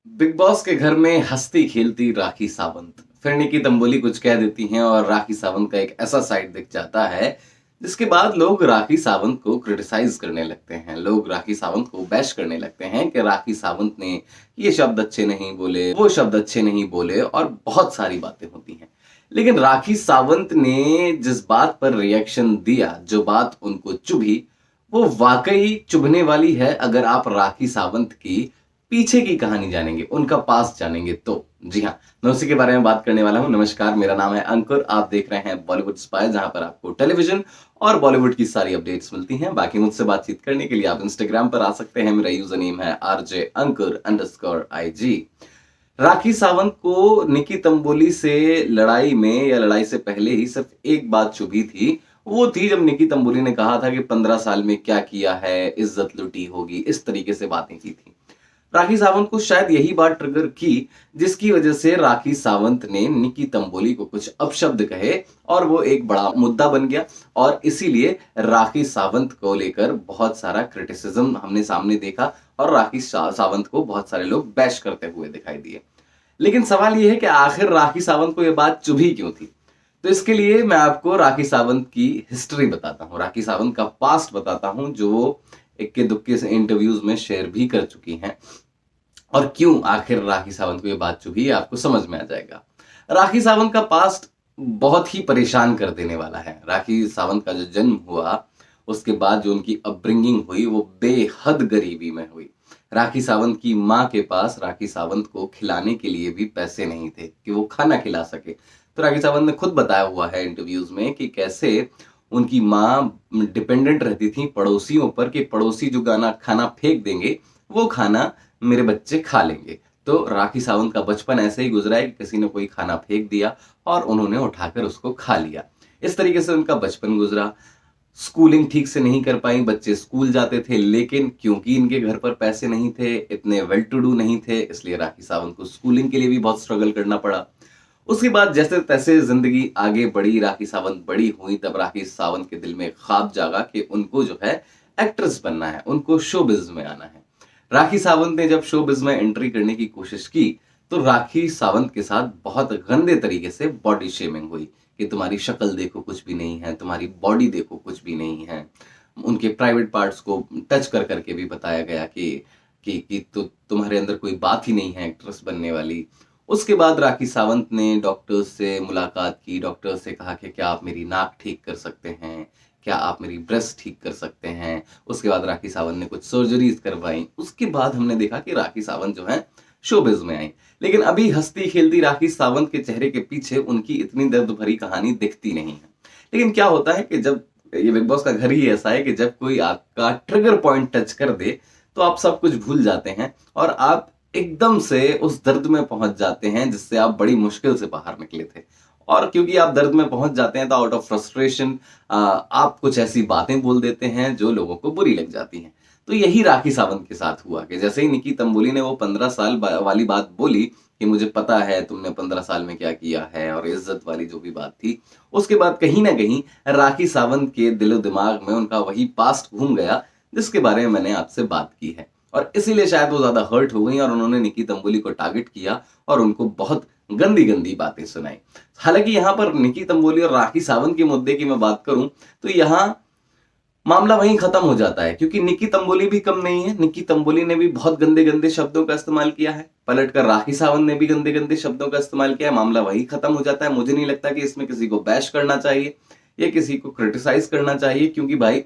Big boss के घर में हंसती खेलती राखी सावंत फिर निकी तंबोली कुछ कह देती हैं और राखी सावंत का एक ऐसा साइड दिख जाता है जिसके बाद लोग राखी सावंत को क्रिटिसाइज करने लगते हैं। लोग राखी सावंत को बैश करने लगते हैं कि राखी सावंत ने ये शब्द अच्छे नहीं बोले, वो शब्द अच्छे नहीं बोले और बहुत सारी बातें होती हैं। लेकिन राखी सावंत ने जिस बात पर रिएक्शन दिया, जो बात उनको चुभी, वो वाकई चुभने वाली है। अगर आप राखी सावंत की पीछे की कहानी जानेंगे, उनका पास जानेंगे तो जी हाँ, मैं उसी के बारे में बात करने वाला हूं। नमस्कार, मेरा नाम है अंकुर, आप देख रहे हैं बॉलीवुड स्पाई, जहां पर आपको टेलीविजन और बॉलीवुड की सारी अपडेट्स मिलती हैं। बाकी मुझसे बातचीत करने के लिए आप इंस्टाग्राम पर आ सकते हैं। मेरा यूजर नेम है RJ__IG। राखी सावंत को निकी तंबोली से लड़ाई में या लड़ाई से पहले ही सिर्फ एक बात चुभी थी। वो थी जब निकी तंबोली ने कहा था कि 15 साल में क्या किया है, इज्जत लुटी होगी, इस तरीके से बातें की थी। राखी सावंत को शायद यही बात ट्रिगर की, जिसकी वजह से राखी सावंत ने निकी तंबोली को कुछ अपशब्द कहे और वो एक बड़ा मुद्दा बन गया। और इसीलिए राखी सावंत को लेकर बहुत सारा क्रिटिसिज्म हमने सामने देखा और राखी सावंत को बहुत सारे लोग बैश करते हुए दिखाई दिए। लेकिन सवाल यह है कि आखिर राखी सावंत को यह बात चुभी क्यों थी। तो इसके लिए मैं आपको राखी सावंत की हिस्ट्री बताता हूं, राखी सावंत का पास्ट बताता हूं, जो वो इक्के दुक्के से इंटरव्यूज में शेयर भी कर चुकी हैं। और क्यों आखिर राखी सावंत को ये बात चुभी, आपको समझ में आ जाएगा। राखी सावंत का पास्ट बहुत ही परेशान कर देने वाला है। राखी सावंत का जो जन्म हुआ, उसके बाद जो उनकी अपब्रिंगिंग हुई, वो बेहद गरीबी में हुई। राखी सावंत की माँ के पास राखी सावंत को खिलाने के लिए भी पैसे नहीं थे कि वो खाना खिला सके। तो राखी सावंत ने खुद बताया हुआ है इंटरव्यूज में कि कैसे उनकी माँ डिपेंडेंट रहती थी पड़ोसियों पर, कि पड़ोसी जो खाना फेंक देंगे वो खाना मेरे बच्चे खा लेंगे। तो राखी सावंत का बचपन ऐसे ही गुजरा है कि किसी ने कोई खाना फेंक दिया और उन्होंने उठाकर उसको खा लिया। इस तरीके से उनका बचपन गुजरा। स्कूलिंग ठीक से नहीं कर पाई, बच्चे स्कूल जाते थे लेकिन क्योंकि इनके घर पर पैसे नहीं थे, इतने वेल टू डू नहीं थे, इसलिए राखी सावंत को स्कूलिंग के लिए भी बहुत स्ट्रगल करना पड़ा। उसके बाद जैसे तैसे जिंदगी आगे बढ़ी, राखी सावंत बड़ी हुई, तब राखी सावंत के दिल में ख्वाब जागा कि उनको जो है एक्ट्रेस बनना है, उनको शोबिज में आना है। राखी सावंत ने जब शोबिज में एंट्री करने की कोशिश की तो राखी सावंत के साथ बहुत गंदे तरीके से बॉडी शेमिंग हुई कि तुम्हारी शक्ल देखो कुछ भी नहीं है, तुम्हारी बॉडी देखो कुछ भी नहीं है। उनके प्राइवेट पार्ट्स को टच कर करके भी बताया गया कि तो तुम्हारे अंदर कोई बात ही नहीं है एक्ट्रेस बनने वाली। उसके बाद राखी सावंत ने डॉक्टर्स से मुलाकात की, डॉक्टर से कहा कि क्या आप मेरी नाक ठीक कर सकते हैं, क्या आप मेरी ब्रेस्ट ठीक कर सकते हैं। उसके बाद राखी सावंत ने कुछ सर्जरीज करवाई। उसके बाद हमने देखा कि राखी सावंत जो है शोबिज में आई। लेकिन अभी हंसती खेलती राखी सावंत के चेहरे के पीछे उनकी इतनी दर्द भरी कहानी दिखती नहीं है। लेकिन क्या होता है कि जब ये बिग बॉस का घर ही ऐसा है कि जब कोई आपका ट्रिगर पॉइंट टच कर दे तो आप सब कुछ भूल जाते हैं और आप एकदम से उस दर्द में पहुंच जाते हैं जिससे आप बड़ी मुश्किल से बाहर निकले थे। और क्योंकि आप दर्द में पहुंच जाते हैं तो आउट ऑफ फ्रस्ट्रेशन आप कुछ ऐसी बातें बोल देते हैं जो लोगों को बुरी लग जाती हैं। तो यही राखी सावंत के साथ हुआ कि जैसे ही निकी तंबोली ने वो 15 साल वाली बात बोली कि मुझे पता है तुमने 15 साल में क्या किया है, और इज्जत वाली जो भी बात थी, उसके बाद कहीं ना कहीं राखी सावंत के दिलो दिमाग में उनका वही पास्ट घूम गया जिसके बारे में मैंने आपसे बात की है। और इसीलिए शायद वो ज्यादा हर्ट हो गई और उन्होंने निकी तंबोली को टारगेट किया और उनको बहुत गंदी गंदी बातें सुनाई। हालांकि यहां पर निकी तंबोली और राखी सावंत के मुद्दे की मैं बात करूं तो यहां मामला वहीं खत्म हो जाता है, क्योंकि निकी तंबोली भी कम नहीं है। निकी तंबोली ने भी बहुत गंदे गंदे शब्दों का इस्तेमाल किया है, पलटकर राखी सावंत ने भी गंदे गंदे शब्दों का इस्तेमाल किया है। मामला वहीं खत्म हो जाता है। मुझे नहीं लगता कि इसमें किसी को बैश करना चाहिए या किसी को क्रिटिसाइज करना चाहिए, क्योंकि भाई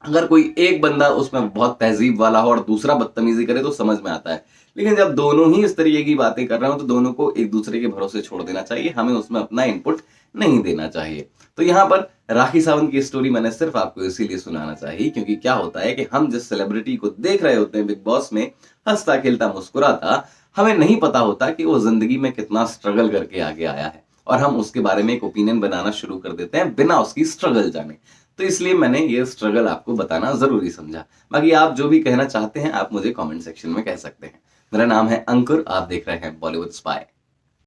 अगर कोई एक बंदा उसमें बहुत तहजीब वाला हो और दूसरा बदतमीजी करे तो समझ में आता है। लेकिन जब दोनों ही इस तरीके की बातें कर रहे हो तो दोनों को एक दूसरे के भरोसे छोड़ देना चाहिए, हमें उसमें अपना इनपुट नहीं देना चाहिए। तो यहां पर राखी सावंत की स्टोरी मैंने सिर्फ आपको इसीलिए सुनाना चाहिए क्योंकि क्या होता है कि हम जिस सेलिब्रिटी को देख रहे होते हैं बिग बॉस में हंसता खेलता मुस्कुराता, हमें नहीं पता होता कि वो जिंदगी में कितना स्ट्रगल करके आगे आया है, और हम उसके बारे में एक ओपिनियन बनाना शुरू कर देते हैं बिना उसकी स्ट्रगल जाने। तो इसलिए मैंने ये स्ट्रगल आपको बताना जरूरी समझा। बाकी आप जो भी कहना चाहते हैं आप मुझे कमेंट सेक्शन में कह सकते हैं। मेरा नाम है अंकुर, आप देख रहे हैं बॉलीवुड स्पाई।